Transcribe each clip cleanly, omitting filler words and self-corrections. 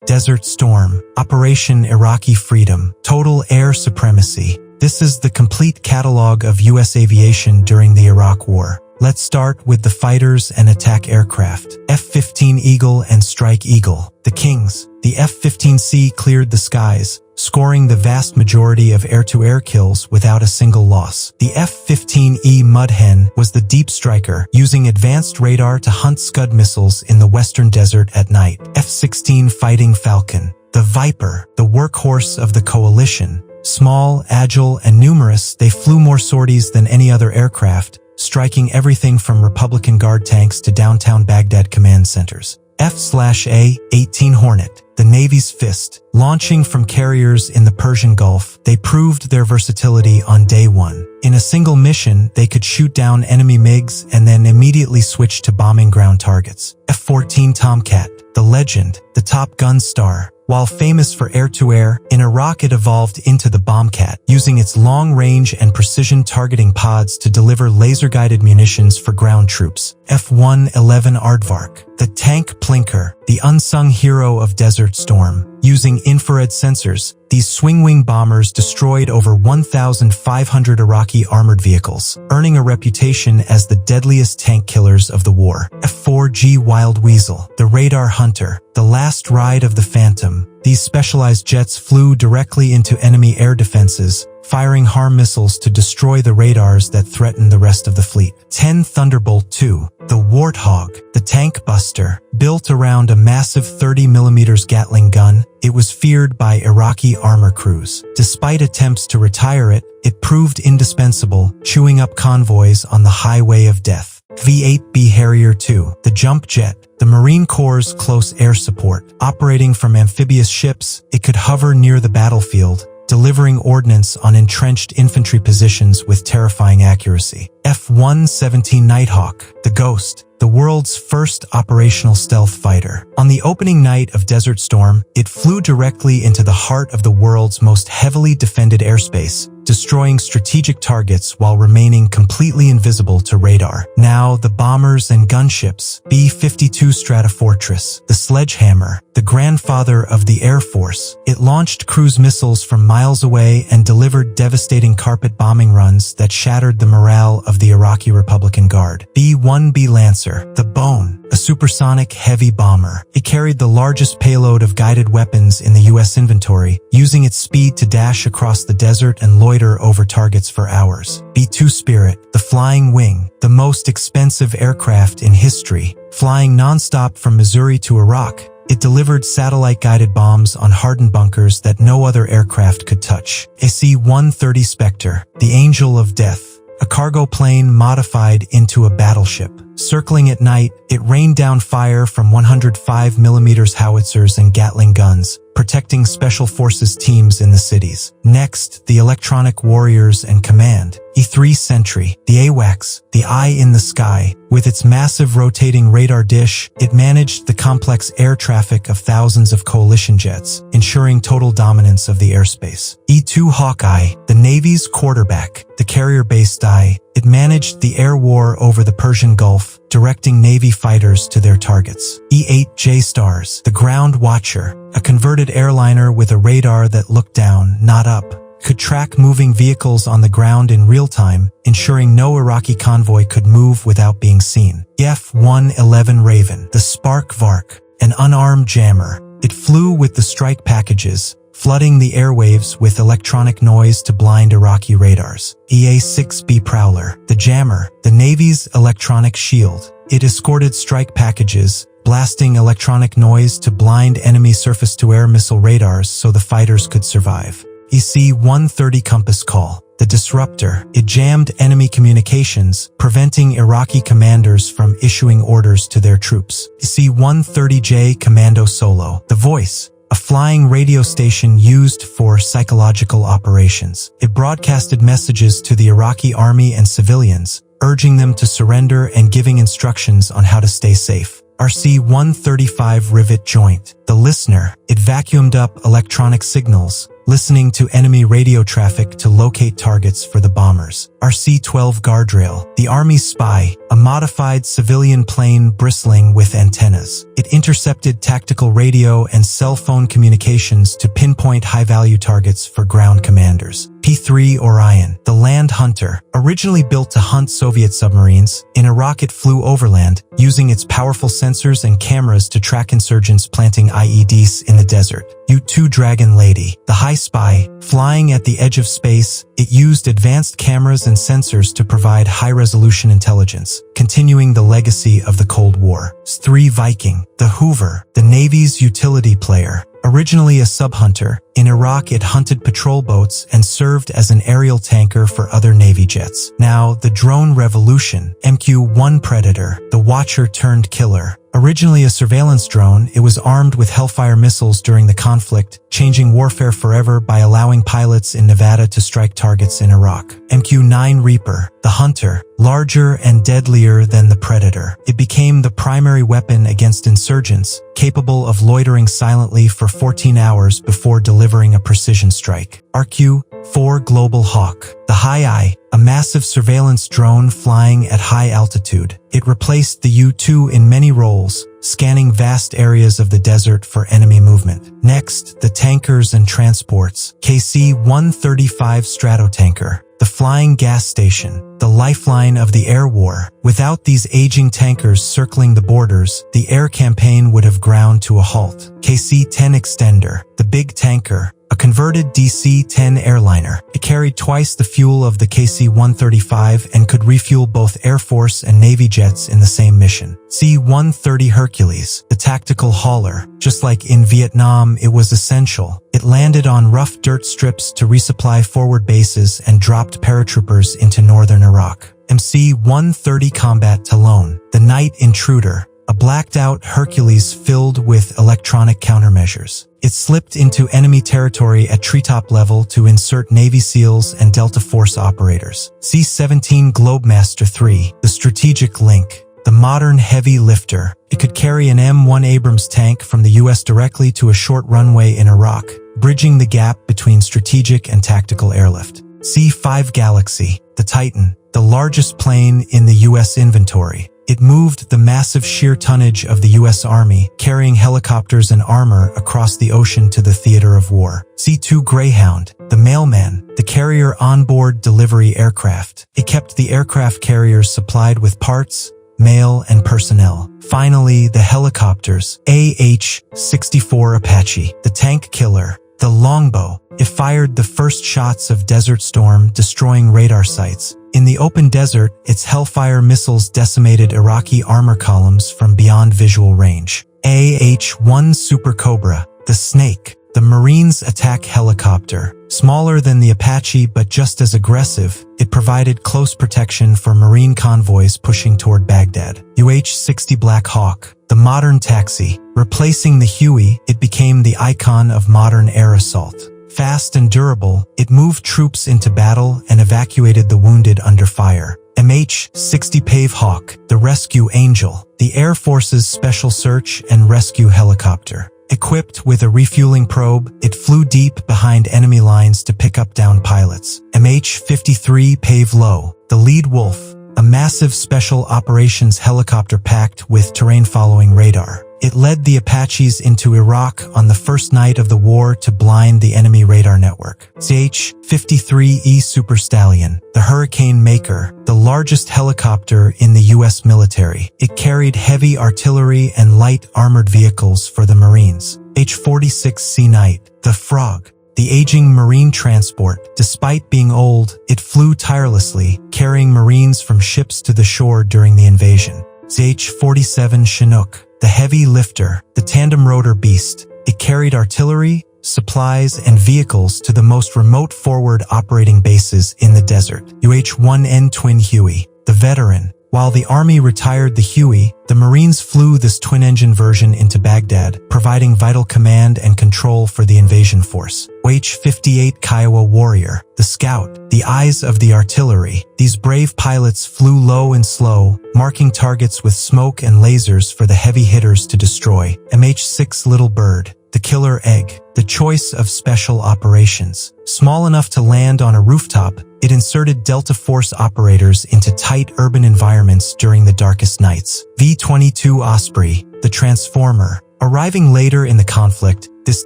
Desert Storm, Operation Iraqi Freedom, Total Air Supremacy. This is the complete catalog of U.S. aviation during the Iraq War. Let's start with the fighters and attack aircraft. F-15 Eagle and Strike Eagle, the kings. The F-15C cleared the skies, scoring the vast majority of air-to-air kills without a single loss. The F-15E Mudhen was the deep striker, using advanced radar to hunt Scud missiles in the western desert at night. F-16 Fighting Falcon, the Viper, the workhorse of the coalition. Small, agile, and numerous, they flew more sorties than any other aircraft, striking everything from Republican Guard tanks to downtown Baghdad command centers. F/A-18 Hornet, the Navy's fist. Launching from carriers in the Persian Gulf, they proved their versatility on day one. In a single mission, they could shoot down enemy MiGs and then immediately switch to bombing ground targets. F-14 Tomcat, the legend, the Top Gun star. While famous for air-to-air, in Iraq it evolved into the Bombcat, using its long-range and precision targeting pods to deliver laser-guided munitions for ground troops. F-111 Aardvark, the tank plinker, the unsung hero of Desert Storm. Using infrared sensors, these swing-wing bombers destroyed over 1,500 Iraqi armored vehicles, earning a reputation as the deadliest tank killers of the war. F-4G Wild Weasel, the radar hunter, the last ride of the Phantom. These specialized jets flew directly into enemy air defenses, firing HARM missiles to destroy the radars that threatened the rest of the fleet. 10 Thunderbolt II, the Warthog, the tank buster. Built around a massive 30mm Gatling gun, it was feared by Iraqi armor crews. Despite attempts to retire it, it proved indispensable, chewing up convoys on the highway of death. V-8B Harrier II, the jump jet, the Marine Corps' close air support. Operating from amphibious ships, it could hover near the battlefield, delivering ordnance on entrenched infantry positions with terrifying accuracy. F-117 Nighthawk, the Ghost, the world's first operational stealth fighter. On the opening night of Desert Storm, it flew directly into the heart of the world's most heavily defended airspace, destroying strategic targets while remaining completely invisible to radar. Now, the bombers and gunships. B-52 Stratofortress, the sledgehammer, the grandfather of the Air Force. It launched cruise missiles from miles away and delivered devastating carpet bombing runs that shattered the morale of the Iraqi Republican Guard. B-1B Lancer, the Bone, a supersonic heavy bomber. It carried the largest payload of guided weapons in the U.S. inventory, using its speed to dash across the desert and loiter over targets for hours. B-2 Spirit, the Flying Wing, the most expensive aircraft in history. Flying non-stop from Missouri to Iraq, it delivered satellite-guided bombs on hardened bunkers that no other aircraft could touch. A C-130 Spectre, the Angel of Death, a cargo plane modified into a battleship. Circling at night, it rained down fire from 105mm howitzers and Gatling guns, protecting Special Forces teams in the cities. Next, the Electronic Warriors and Command. E-3 Sentry, the AWACS, the Eye in the Sky. With its massive rotating radar dish, it managed the complex air traffic of thousands of coalition jets, ensuring total dominance of the airspace. E-2 Hawkeye, the Navy's quarterback, the carrier-based eye. It managed the air war over the Persian Gulf, directing Navy fighters to their targets. E-8 J-Stars, the Ground Watcher, a converted airliner with a radar that looked down, not up, could track moving vehicles on the ground in real time, ensuring no Iraqi convoy could move without being seen. F-111 Raven, the Spark Vark, an unarmed jammer. It flew with the strike packages, flooding the airwaves with electronic noise to blind Iraqi radars. EA-6B Prowler, the Jammer, the Navy's electronic shield. It escorted strike packages, blasting electronic noise to blind enemy surface-to-air missile radars so the fighters could survive. EC-130 Compass Call, the Disruptor. It jammed enemy communications, preventing Iraqi commanders from issuing orders to their troops. EC-130J Commando Solo, the Voice, a flying radio station used for psychological operations. It broadcasted messages to the Iraqi army and civilians, urging them to surrender and giving instructions on how to stay safe. RC-135 Rivet Joint, the Listener. It vacuumed up electronic signals, listening to enemy radio traffic to locate targets for the bombers. RC-12 Guardrail, the Army's Spy, a modified civilian plane bristling with antennas. It intercepted tactical radio and cell phone communications to pinpoint high-value targets for ground commanders. P-3 Orion, the land hunter, originally built to hunt Soviet submarines. In Iraq, it flew overland, using its powerful sensors and cameras to track insurgents planting IEDs in the desert. U-2 Dragon Lady, the high spy, flying at the edge of space, it used advanced cameras and sensors to provide high-resolution intelligence, continuing the legacy of the Cold War. S-3 Viking, the Hoover, the Navy's utility player. Originally a sub-hunter, in Iraq it hunted patrol boats and served as an aerial tanker for other Navy jets. Now, the drone revolution, MQ-1 Predator, the watcher turned killer. Originally a surveillance drone, it was armed with Hellfire missiles during the conflict, changing warfare forever by allowing pilots in Nevada to strike targets in Iraq. MQ-9 Reaper, the hunter, larger and deadlier than the Predator. It became the primary weapon against insurgents, capable of loitering silently for 14 hours before delivering a precision strike. RQ-4 Global Hawk, the High Eye, a massive surveillance drone flying at high altitude. It replaced the U-2 in many roles, scanning vast areas of the desert for enemy movement. Next, the tankers and transports. KC-135 Stratotanker, the flying gas station, the lifeline of the air war. Without these aging tankers circling the borders, the air campaign would have ground to a halt. KC-10 Extender, the big tanker, a converted DC-10 airliner. It carried twice the fuel of the KC-135 and could refuel both Air Force and Navy jets in the same mission. C-130 Hercules, the tactical hauler. Just like in Vietnam, it was essential. It landed on rough dirt strips to resupply forward bases and dropped paratroopers into northern Iraq. MC-130 Combat Talon, the night intruder, a blacked-out Hercules filled with electronic countermeasures. It slipped into enemy territory at treetop level to insert Navy SEALs and Delta Force operators. C-17 Globemaster III, the strategic link, the modern heavy lifter. It could carry an M1 Abrams tank from the US directly to a short runway in Iraq, bridging the gap between strategic and tactical airlift. C-5 Galaxy, the Titan, the largest plane in the US inventory. It moved the massive sheer tonnage of the U.S. Army, carrying helicopters and armor across the ocean to the theater of war. C-2 Greyhound, the mailman, the carrier onboard delivery aircraft. It kept the aircraft carriers supplied with parts, mail, and personnel. Finally, the helicopters. AH-64 Apache, the tank killer, the longbow. It fired the first shots of Desert Storm, destroying radar sites. In the open desert, its Hellfire missiles decimated Iraqi armor columns from beyond visual range. AH-1 Super Cobra, the Snake, the Marines' attack helicopter. Smaller than the Apache but just as aggressive, it provided close protection for Marine convoys pushing toward Baghdad. UH-60 Black Hawk, the modern taxi. Replacing the Huey, it became the icon of modern air assault. Fast and durable, it moved troops into battle and evacuated the wounded under fire. MH-60 Pave Hawk, the Rescue Angel, the Air Force's special search and rescue helicopter. Equipped with a refueling probe, it flew deep behind enemy lines to pick up downed pilots. MH-53 Pave Low, the Lead Wolf, a massive special operations helicopter packed with terrain-following radar. It led the Apaches into Iraq on the first night of the war to blind the enemy radar network. CH-53E Super Stallion, the Hurricane Maker, the largest helicopter in the U.S. military. It carried heavy artillery and light armored vehicles for the Marines. H-46 Sea Knight, the Frog, the aging Marine transport. Despite being old, it flew tirelessly, carrying Marines from ships to the shore during the invasion. CH-47 Chinook, the heavy lifter, the tandem rotor beast. It carried artillery, supplies, and vehicles to the most remote forward operating bases in the desert. UH-1N Twin Huey, the veteran. While the Army retired the Huey, the Marines flew this twin-engine version into Baghdad, providing vital command and control for the invasion force. H-58 Kiowa Warrior, the Scout, the eyes of the artillery. These brave pilots flew low and slow, marking targets with smoke and lasers for the heavy hitters to destroy. MH-6 Little Bird, the Killer Egg, the choice of special operations. Small enough to land on a rooftop, It inserted Delta Force operators into tight urban environments during the darkest nights. V-22 Osprey, the Transformer. Arriving later in the conflict, this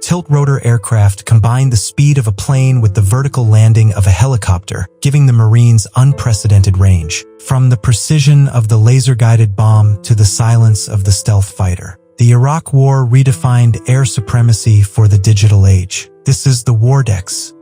tilt-rotor aircraft combined the speed of a plane with the vertical landing of a helicopter, giving the Marines unprecedented range. From the precision of the laser-guided bomb to the silence of the stealth fighter, the Iraq War redefined air supremacy for the digital age. This is the Wardex,